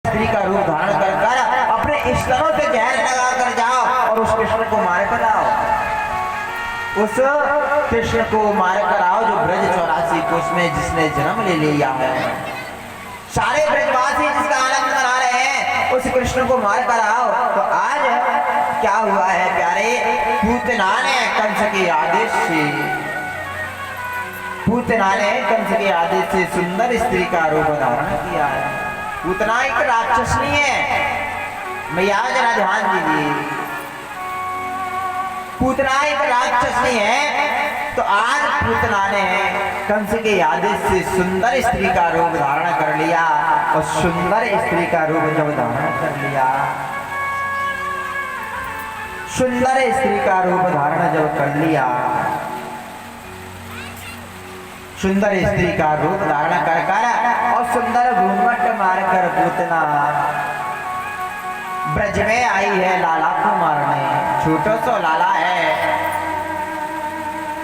स्त्री का रूप धारण कर अपने इष्टों से जहर लगा कर जाओ और उस कृष्ण को मार कर आओ। उस कृष्ण को मार कर आओ जो ब्रज 84 कोष में जिसने जन्म ले लिया है। सारे ब्रजवासी जिसका आनंद मना रहे हैं उस कृष्ण को मार कर आओ। तो आज क्या हुआ है प्यारे, पूतना ने कंस के आदेश से सुंदर स्त्री का रूप धारण किया है। पूतना एक राक्षस नहीं है, भैया जरा ध्यान दीजिए, पूतना एक राक्षस नहीं है। तो आज पूतना ने कंस के आदेश से सुंदर स्त्री का रूप धारण कर लिया और सुंदर स्त्री का रूप जब धारण कर लिया, सुंदर स्त्री का रूप धारण जब कर लिया, सुंदर स्त्री का रूप धारण कर और सुंदर घूंघट मारकर पूतना ब्रज में आई है लाला को मारने। छोटा सा लाला है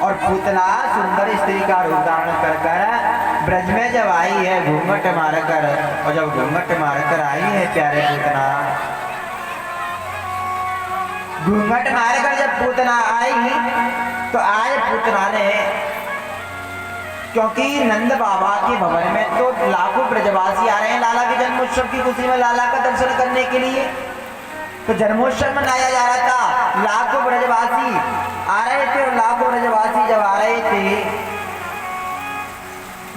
और पूतना सुंदर स्त्री का रूप धारण कर ब्रज में जब आई है घूंघट मारकर, और जब घूंघट मारकर आई है प्यारे पूतना, घूंघट मारकर जब पूतना आई तो आज पूतना ने, क्योंकि नंद बाबा के भवन में तो लाखों ब्रजवासी आ रहे हैं लाला के जन्मोत्सव की खुशी में लाला का दर्शन करने के लिए। तो जन्मोत्सव मनाया जा रहा था, लाखों ब्रजवासी आ रहे थे और लाखों ब्रजवासी जब आ रहे थे,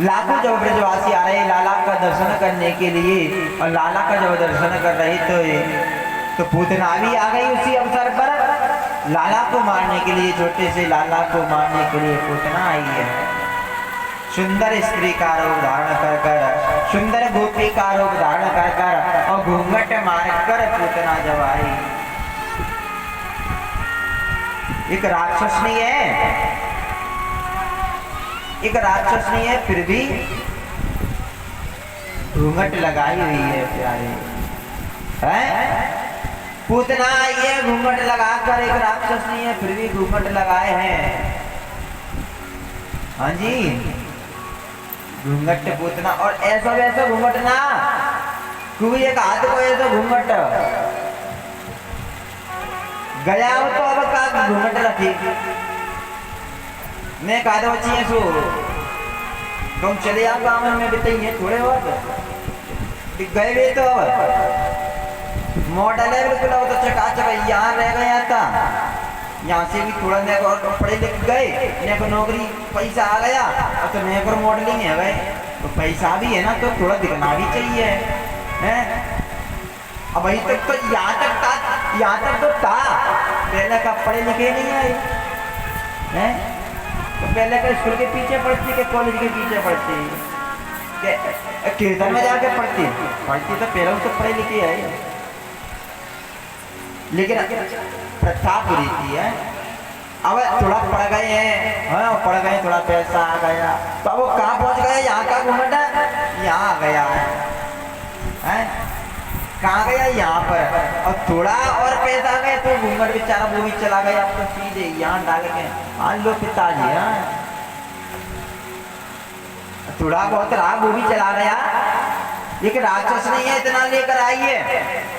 लाखों जब ब्रजवासी आ रहे लाला का दर्शन करने के लिए और लाला का जब दर्शन कर रहे तो पूतना भी आ गई उसी अवसर पर लाला को मारने के लिए। छोटे से लाला को मारने के लिए पूतना आई है। सुंदर स्त्री का रूप धारण कर सुंदर गोपी का रूप धारण कर और घूंघट मारकर पूतना जब आई। एक राक्षस नहीं है, एक राक्षस नहीं है, फिर भी घूंघट लगाई हुई है प्यारे हैं। पूतना आई है घूंघट लगाकर, एक राक्षस नहीं है फिर भी घूंघट लगाए हैं। हाँ जी, घूंघट पूतना, और ऐसा वैसा घूंघट ना, क्योंकि एक हाथ को ऐसा घूंघट गया हो तो अब का घूंघट रखी मैं कहा बच्ची है सो तुम चले आओ काम में बताइए थोड़े बहुत गए भी तो मॉडल है बिल्कुल, तो चकाचक यहाँ रह गया था, यहाँ से भी थोड़ा नया और पढ़े लिख गए, नया को नौकरी पैसा आ गया और तो नया को मॉडलिंग है भाई, तो पैसा भी है ना तो थोड़ा दिखना भी चाहिए हैं। अब वही तक तो यहाँ तक तो था, पहले का पढ़े लिखे नहीं आए हैं, तो पहले का स्कूल के पीछे पढ़ती के कॉलेज के पीछे पढ़ती के कीर्तन में जाके पढ़ती तो पहले तो पढ़े लिखे आए, लेकिन प्रथा बुरी थी है। अब थोड़ा पढ़ गए हैं, हाँ पढ़ गए, थोड़ा पैसा आ गया तो अब वो कहाँ पहुंच गए, यहाँ का घूमट यहाँ आ गया है, कहाँ गया यहाँ पर, और थोड़ा और पैसा आ गया तो घूमट बेचारा वो भी चला गया, अब तो सीधे यहाँ डाल के मान लो पिताजी, हाँ थोड़ा बहुत रहा वो भी चला गया, लेकिन राक्षस नहीं है इतना लेकर आई है।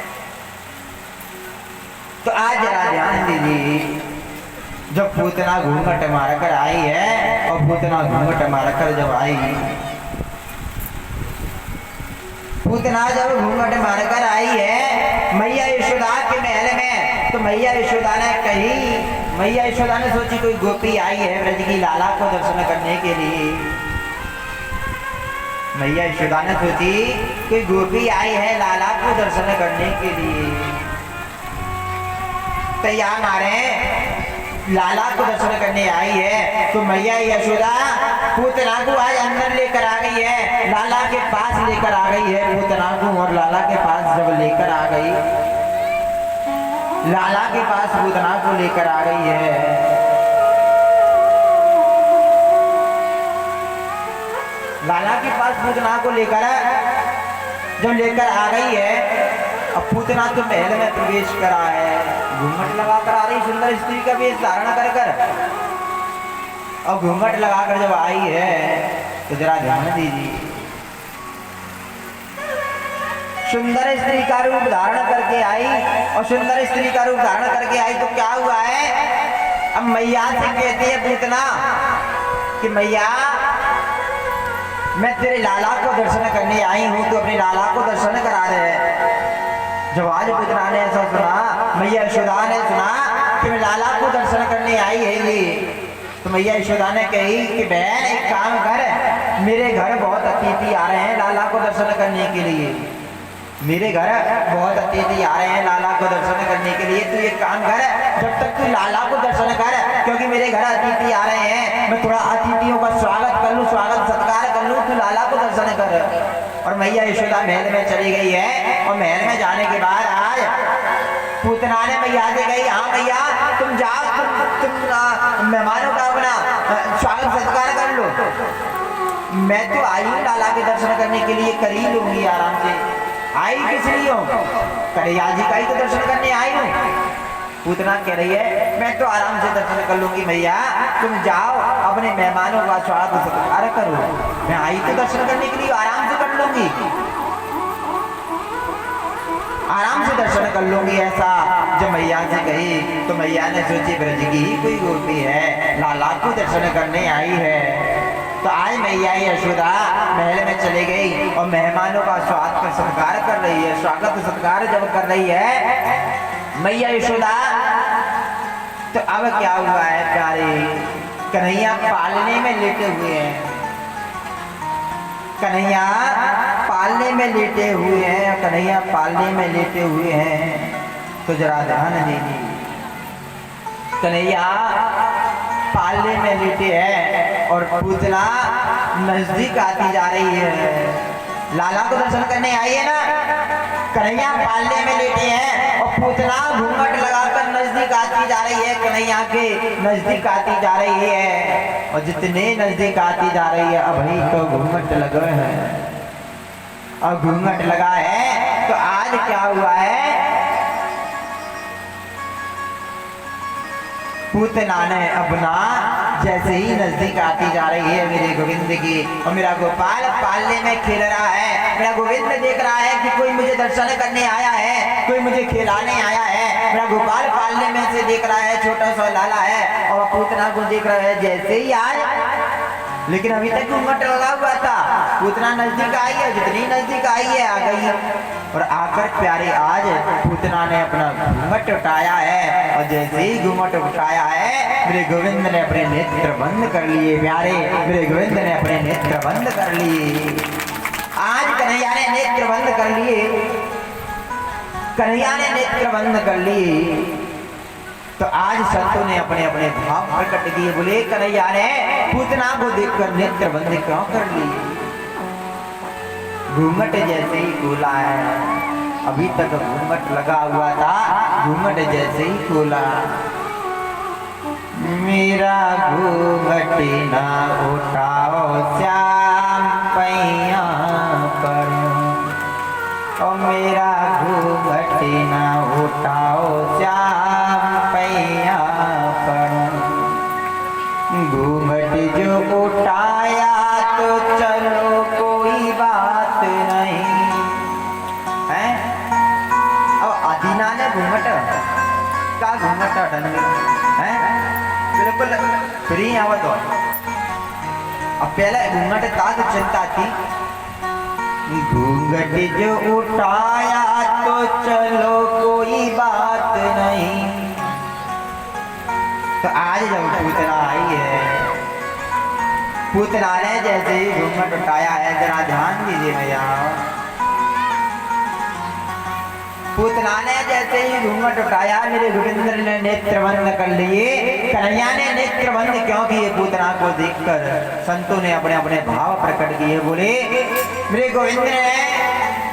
तो आज जरा ध्यान दीजिए, जब पूतना घूंघट मारकर आई है और पूतना घूंघट मारकर जब आई, पूतना जब घूंघट मारकर आई है मैया यशोदा के महल में, तो मैया यशोदा ने कही, मैया यशोदा ने सोची कोई गोपी आई है ब्रज की लाला को दर्शन करने के लिए, मैया यशोदा ने सोची कोई गोपी आई है लाला को दर्शन करने के लिए, तैयार मारे लाला को दर्शन करने आई है। तो मैया यशोदा पूतना को आज अंदर लेकर आ गई है, लाला के पास लेकर आ गई है पूतना को, और लाला के पास जब लेकर आ गई, लाला के पास पूतना को लेकर आ गई है, लाला के पास पूतना को लेकर जब लेकर आ गई है, अब पूतना तो महल में प्रवेश करा है, घूंघट लगाकर आ रही सुंदर स्त्री का वेश धारण कर और घूंघट लगाकर जब आई है तो जरा ध्यान दीजिए, सुंदर स्त्री का रूप धारण करके आई, और सुंदर स्त्री का रूप धारण करके आई तो क्या हुआ है, अब मैया से कहती है पूतना कि मैया मैं तेरे लाला को दर्शन करने आई हूं, तो अपने लाला को दर्शन करा दे। जब आज पूतना ने ऐसा सुना, मैया यशोदा ने सुना कि मैं लाला को दर्शन करने आई है ये, तो मैया यशोदा ने कही कि बहन एक काम कर, मेरे घर बहुत अतिथि आ रहे हैं लाला को दर्शन करने के लिए, मेरे घर बहुत अतिथि आ रहे हैं लाला को दर्शन करने के लिए, तू एक काम कर, जब तक तू लाला को दर्शन कर, क्योंकि मेरे घर अतिथि आ रहे हैं, मैं थोड़ा अतिथियों का स्वागत कर लूँ, स्वागत सत्कार कर लूँ, तू लाला को दर्शन कर। और मैया यशोदा महल में चली गई है, और महल में जाने के बाद आज पूतना ने मैया से कही, हाँ मैया तुम जाओ, तुम मेहमानों का अपना स्वागत सत्कार कर लो, मैं तो आई हूँ लाला के दर्शन करने के लिए, कर ही लूंगी आराम से। आई किस लिए हो, कन्हैया जी का ही तो दर्शन करने आई हूँ। पूतना कह रही है मैं तो आराम से दर्शन कर लूंगी मैया, तुम जाओ अपने मेहमानों का स्वागत सत्कार करो, मैं आई तो दर्शन करने के लिए आराम से कर लूंगी, आराम से दर्शन कर लूंगी। ऐसा जब मैया से कही तो मैया ने सोची ब्रज की ही कोई गोपी है, लाला को दर्शन करने आई है, तो आज मैया यशोदा महल में चली गई और मेहमानों का स्वागत सत्कार कर रही है। स्वागत सत्कार जब कर रही है मैया यशोदा, तो अब क्या हुआ है प्यारे, कन्हैया पालने में लेटे हुए हैं, कन्हैया पालने में लेटे हुए हैं, कन्हैया पालने में लेटे हुए हैं, तो जरा ध्यान दीजिए, कन्हैया पालने में लेटे हैं और पूतना नजदीक आती जा रही है, लाला को दर्शन करने आई है ना, कन्हैया पालने में लेटे हैं और पूतना घूंघट लगाकर नजदीक आती जा रही है, कन्हैया के नजदीक आती जा रही है, और जितने नजदीक आती जा रही है अभी तो घूंघट लगे हैं, और घूंघट लगा है तो आज क्या हुआ है, पूतना ने अपना जैसे ही नजदीक आती जा रही है मेरे गोविंद की, और मेरा गोपाल पालने में खेल रहा है, मेरा गोविंद देख रहा है कि कोई मुझे दर्शन करने आया है, कोई मुझे खिलाने आया है, मेरा गोपाल पालने में से देख रहा है, छोटा सा लाला है, और पूतना को देख रहा है जैसे ही आए, लेकिन अभी तक घूंघट लगा हुआ था, पूतना नजदीक आई है, जितनी नजदीक आई है आ गई, और आकर प्यारे आज पूतना ने अपना घूंघट उठाया है, और जैसे ही घूंघट उठाया है मेरे गोविंद ने अपने नेत्र बंद कर लिए, प्यारे मेरे गोविंद ने अपने नेत्र बंद कर लिए। आज कन्हैया ने नेत्र बंद कर लिए, कन्हैया ने नेत्र बंद कर लिए, तो आज संतों ने अपने अपने भाव प्रकट किए, बोले कन्हैया ने पूतना को देखकर नेत्र बंद क्यों कर ली, घूंघट जैसे ही खोला है, अभी तक घूंघट लगा हुआ था, घूंघट जैसे ही खोला, मेरा घूंघट ना उठाओ श्याम पैया पर, और मेरा घूंघट ना उठाओ श्याम पैया पर, घूंघट जो उठाया तो चलो कोई बात नहीं है, अब आदिना ने घूंघट का घूंघट ढंग है बिल्कुल फ्री आवत, अब पहले घूंघट था तो चिंता थी, घूंघट जो उठाया तो चलो कोई बात नहीं, तो आज जब पूतना आई है, पूतना ने जैसे ही घूंघट उठाया है, जरा ध्यान दीजिए भैया, पूतना ने जैसे ही घूंघट उठाया मेरे गोविंद ने नेत्र बंद कर लिए। कन्हैया ने नेत्र बंद क्यों किए? पूतना को देखकर संतों ने अपने अपने भाव प्रकट किए, बोले मेरे गोविंद ने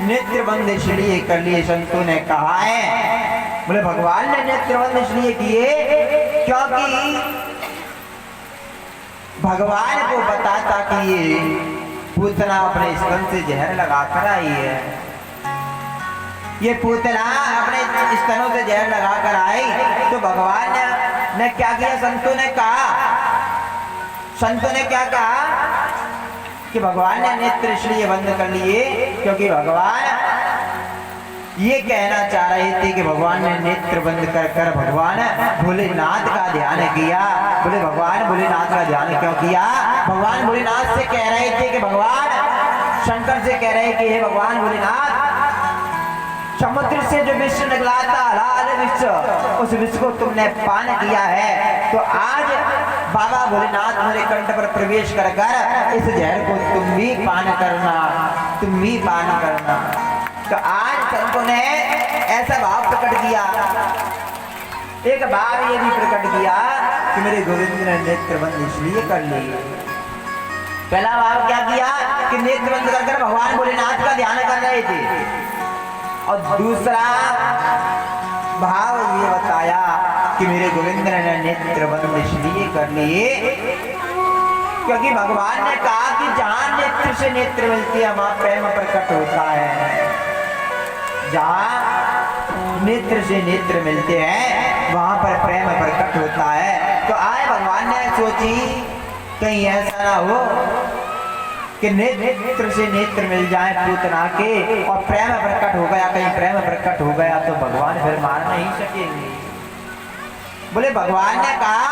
नेत्र बंद इसलिए कर लिए, संतों ने कहा है, बोले भगवान ने नेत्र बंद इसलिए किए क्योंकि भगवान को बताता कि ये पूतना अपने स्तन से जहर लगाकर आई है, ये पूतना अपने स्तनों से जहर लगाकर आई, तो भगवान ने क्या किया? संतों ने क्या कहा कि भगवान ने नेत्र इसलिए बंद कर लिए क्योंकि भगवान ये कहना चाह रहे थे कि भगवान ने नेत्र बंद कर कर भगवान भोलेनाथ का ध्यान किया। बोले भगवान भोलेनाथ का ध्यान क्यों किया? भगवान भोलेनाथ से कह रहे थे कि भगवान शंकर से कह रहे कि हे भगवान भोलेनाथ, समुद्र से जो विष निकला था लाल विष, उस विष को तुमने पान किया है, तो आज बाबा भोलेनाथ मेरे कंठ पर प्रवेश कर कर इस जहर को तुम भी पान करना, तुम भी पान करना। तो आज संतों ने ऐसा भाव प्रकट किया। एक भाव ये भी प्रकट किया कि मेरे गोविंद ने नेत्र बंद इसलिए कर लिए। पहला भाव क्या किया कि नेत्र बंद कर कर भगवान भोलेनाथ का ध्यान कर रहे थे, और दूसरा भाव ये बताया कि मेरे गोविंद ने नेत्र बंद इसलिए कर लिए क्योंकि भगवान ने कहा कि जहां नेत्र से नेत्र मिलती है वहां प्रेम प्रकट होता है। जहां नेत्र से नेत्र मिलते हैं वहां पर प्रेम प्रकट होता है। तो आए भगवान ने सोची कहीं ऐसा ना हो कि नेत्र से नेत्र मिल जाए पूतना के और प्रेम प्रकट हो गया, कहीं प्रेम प्रकट हो गया तो भगवान फिर मार नहीं सकेंगे। बोले भगवान ने कहा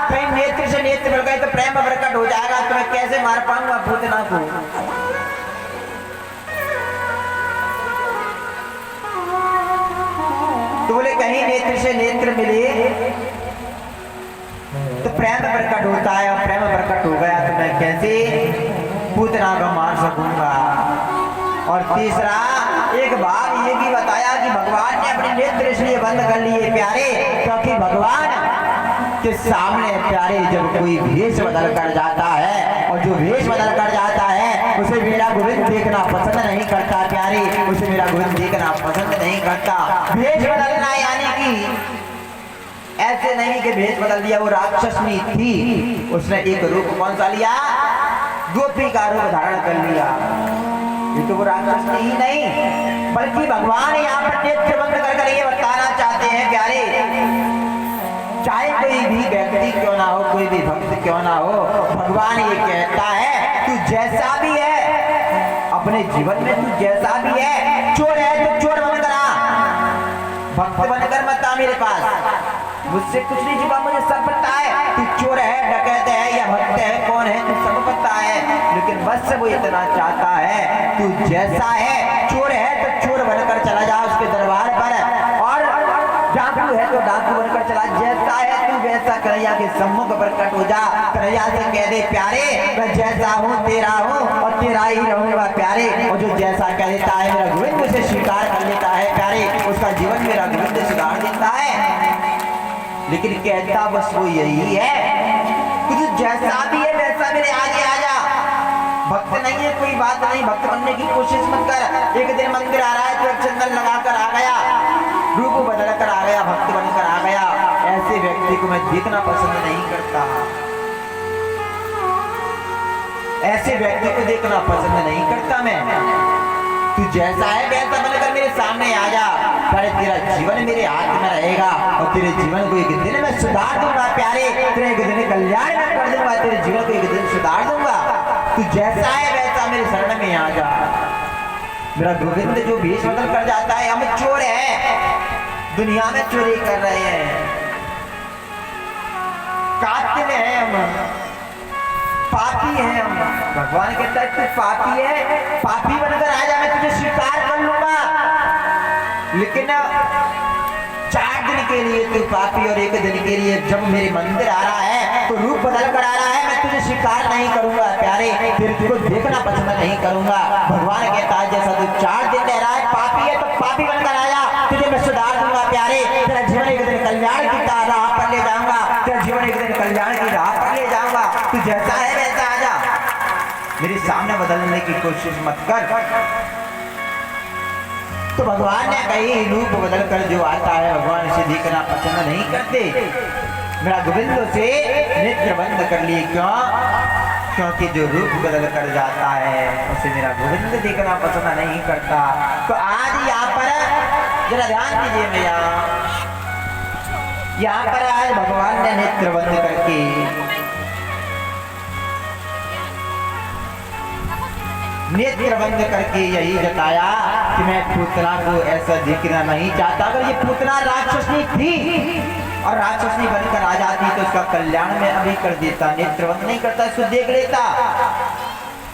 कहीं नेत्र से नेत्र मिल गए तो प्रेम प्रकट हो जाएगा, तो मैं कैसे मार पाऊंगा पूतना को? तो बोले कहीं नेत्र से नेत्र मिले तो प्रेम प्रकट होता है, और प्रेम प्रकट हो गया तो मैं कैसे पूतना को मार सकूंगा। और तीसरा एक भाव ये भी बताया कि भगवान ने अपने नेत्र इसलिए बंद कर लिए प्यारे, क्योंकि भगवान के सामने प्यारे जब कोई भेष बदल कर जाता है, और जो भेष बदल कर जाता है उसे मेरा गोविंद देखना पसंद नहीं करता प्यारे, उसे मेरा गोविंद देखना पसंद नहीं करता। भेष बदलना यानी कि ऐसे नहीं कि भेष बदल दिया, वो राक्षसनी थी, उसने एक रूप कौन सा लिया? गोपी का रूप धारण कर लिया। ये तो वो राक्षस ही नहीं, बल्कि भगवान यहाँ पर नेत्र बंद कर कर ये बताना चाहते हैं प्यारे, चाहे कोई भी व्यक्ति क्यों ना हो, कोई भी भक्त क्यों ना हो, भगवान ये कहता है तू जैसा भी है अपने जीवन में, तू जैसा भी है, चोर है तो चोर बन कर आ, भक्त बनकर मत आ मेरे पास, मुझसे कुछ नहीं छुपा, मुझे सब पता है तू चोर है, डकैत है या भक्त है, कौन है तू सब पता है। लेकिन बस वो इतना चाहता है तू जैसा है, चोर है तो चोर बनकर चला जा उसके दरबार पर, और डाकू है तो डाकू बनकर चला, जैसा है तू वैसा कन्हैया के सम्मुख प्रकट हो जा। कन्हैया से कह दे प्यारे मैं जैसा हूँ तेरा हूँ और तेरा ही रहूंगा प्यारे, और जो जैसा कह देता है मेरा गोविंद उसे स्वीकार कर लेता है प्यारे, उसका जीवन मेरा गोविंद स्वीकार देता है। लेकिन कहता बस वो यही है कि तू जैसा भी है वैसा मेरे आगे आ जा। भक्त नहीं है कोई बात नहीं, भक्त बनने की कोशिश मत कर। एक दिन मंदिर आ रहा है तो चंदन लगाकर आ गया, रूप बदल कर आ गया, भक्त बनकर आ गया, ऐसे व्यक्ति को मैं देखना पसंद नहीं करता, ऐसे व्यक्ति को देखना पसंद नहीं करता मैं। तू जैसा है वैसा बनकर मेरे सामने आ जा, अरे तेरा जीवन मेरे हाथ में रहेगा और तेरे जीवन को एक दिन मैं सुधार दूंगा प्यारे, तेरे एक दिन कल्याण में कर दूंगा, तेरे जीवन को एक दिन सुधार दूंगा। तू जैसा है वैसा मेरे शरण में आ जा। मेरा गोविंद जो भेष बदल कर जाता है, हम चोर हैं, दुनिया में चोरी कर रहे हैं, कातिल हैं हम, पापी हैं हम। भगवान कहता है तू पापी है, पापी बनकर आ जा, मैं तुझे स्वीकार कर लूंगा, लेकिन 4 दिन के लिए तू पापी और 1 दिन के लिए जब मेरे मंदिर आ रहा है तो रूप बदल कर आ रहा है, मैं तुझे स्वीकार नहीं करूंगा प्यारे, फिर तुझको देखना पसंद नहीं करूंगा। भगवान कहता है जैसा तू 4 दिन रह रहा है पापी है तो पापी बनकर आ जा, तुझे मैं सुधार दूंगा प्यारे, तेरा जीवन एक दिन कल्याण की राह पर ले जाऊंगा, तेरा जीवन एक दिन कल्याण की राह पर ले जाऊंगा। तू जैसा है वैसा आ जा, मेरे सामने बदलने की कोशिश मत कर। तो भगवान ने कहीं रूप बदल कर जो आता है भगवान इसे देखना पसंद नहीं करते। मेरा गोविंद से नेत्र बंद कर लिए, क्यों? क्योंकि जो रूप बदल कर जाता है उसे मेरा गोविंद देखना पसंद नहीं करता। तो आज यहाँ पर जरा ध्यान दीजिए भैया, यहाँ पर आज भगवान ने नेत्र बंद करके नेत्र बंद करके यही जताया कि मैं पूतना को ऐसा जिक्र नहीं चाहता। अगर ये पूतना राक्षसनी थी और राक्षसनी बनकर आ जाती तो उसका कल्याण मैं अभी कर देता। नेत्र बंद नहीं करता, इसको देख लेता,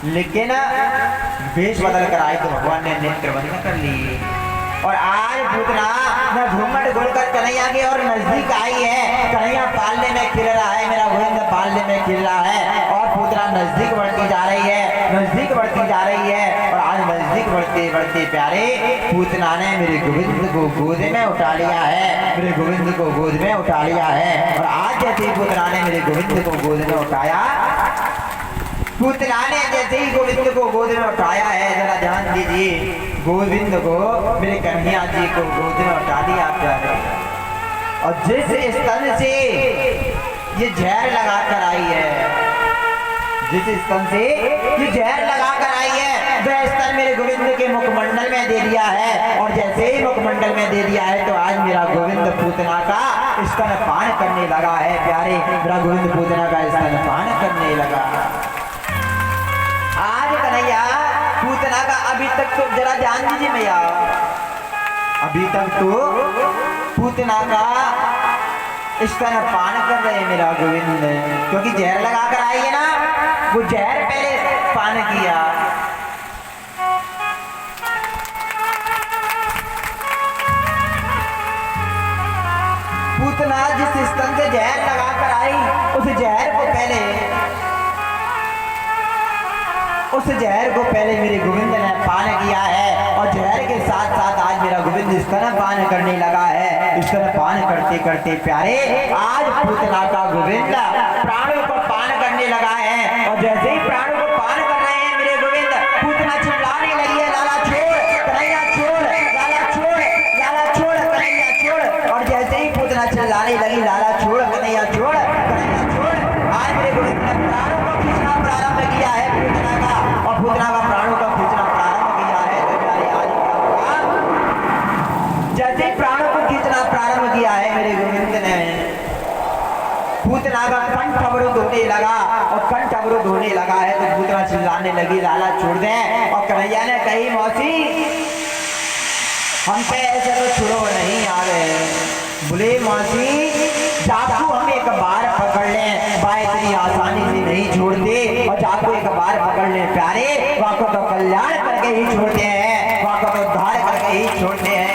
लेकिन वेश बदल कर आए तो भगवान ने नेत्र बंद कर लिए। और आज पूतना मैं घूमट घुलकर कन्हैया के और नजदीक आई है। कन्हैया पालने में खिल रहा है, मेरा गोविंद पालने में खिल रहा है और पूतना नजदीक बढ़ती जा रही है, नजदीक बढ़ती जा रही है। और आज नजदीक बढ़ते बढ़ते प्यारे पूतना ने मेरे गोविंद को गोद में उठा लिया है, मेरे गोविंद को गोद में उठा लिया है। और आज जैसे पूतना ने मेरे गोविंद को गोद में उठाया, पूतना ने जैसे ही गोविंद को गोद में उठाया है, जरा ध्यान दीजिए, गोविंद को मेरे कन्हैया जी को गोद में उठा लिया प्यारे। और जिस स्तन से ये जहर लगा कर आई है, जिस स्तन से ये जहर लगा कर आई है, वह स्तन मेरे गोविंद के मुखमंडल में दे दिया है। और जैसे ही मुखमंडल में दे दिया है तो आज मेरा गोविंद पूतना का स्तन पान करने लगा है प्यारे, मेरा गोविंद पूतना का स्तन पान करने लगा। आज कन्हैया पूतना का अभी तक तो जरा ध्यान दीजिए भैया, अभी तक तो पूतना का स्तन पान कर रहे हैं मेरा गोविंद, क्योंकि जहर लगा कर आई है ना, वो जहर पहले पान किया। पूतना जिस स्तन से जहर लगा कर आई, उस जहर को पहले मेरे गोविंद ने पान किया है। और जहर के साथ साथ आज मेरा गोविंद स्तन पान करने लगा है। स्तन पान करते करते प्यारे आज पूतना का गोविंद प्राणों को पान करने लगा है। और जैसे ही प्राणों को पान कर रहे हैं मेरे गोविंद, पूतना चिल्लाने लगी है, लाला छोड़, कन्हैया छोड़, लाला छोड़, लाला छोड़, कन्हैया छोड़। और जैसे ही पूतना चिल्लाने लगी, लाला छोड़, कन्हैया छोड़, कन्हैया छोड़, आज मेरे गोविंद ने प्राणों को खींचना प्रारंभ किया है पूतना का, और पूतना का प्राणों का खींचना प्रारंभ किया है। तो प्यारे आज क्या हुआ, जैसे प्राणों को खींचना प्रारंभ किया है मेरे गोविंद ने, पूतना का कंठ अवरुद्ध होने लगा। और कंठ अवरुद्ध होने लगा है तो पूतना चिल्लाने लगी, लाला छोड़ दे। और कन्हैया ने कही, मौसी हम पे ऐसे तो छुड़ो नहीं आ रहे। बोले मौसी जाकू हम एक बार पकड़ लें, बात इतनी आसानी से नहीं छोड़ते। और जाकू एक बार पकड़ लें प्यारे, वहाँ को तो कल्याण करके ही छोड़ते हैं, वहाँ को तो उद्धार करके ही छोड़ते हैं।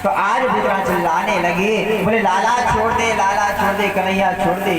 तो आज पूतना चिल्लाने लगी, बोले लाला छोड़ दे, लाला छोड़ दे, कन्हैया छोड़ दे।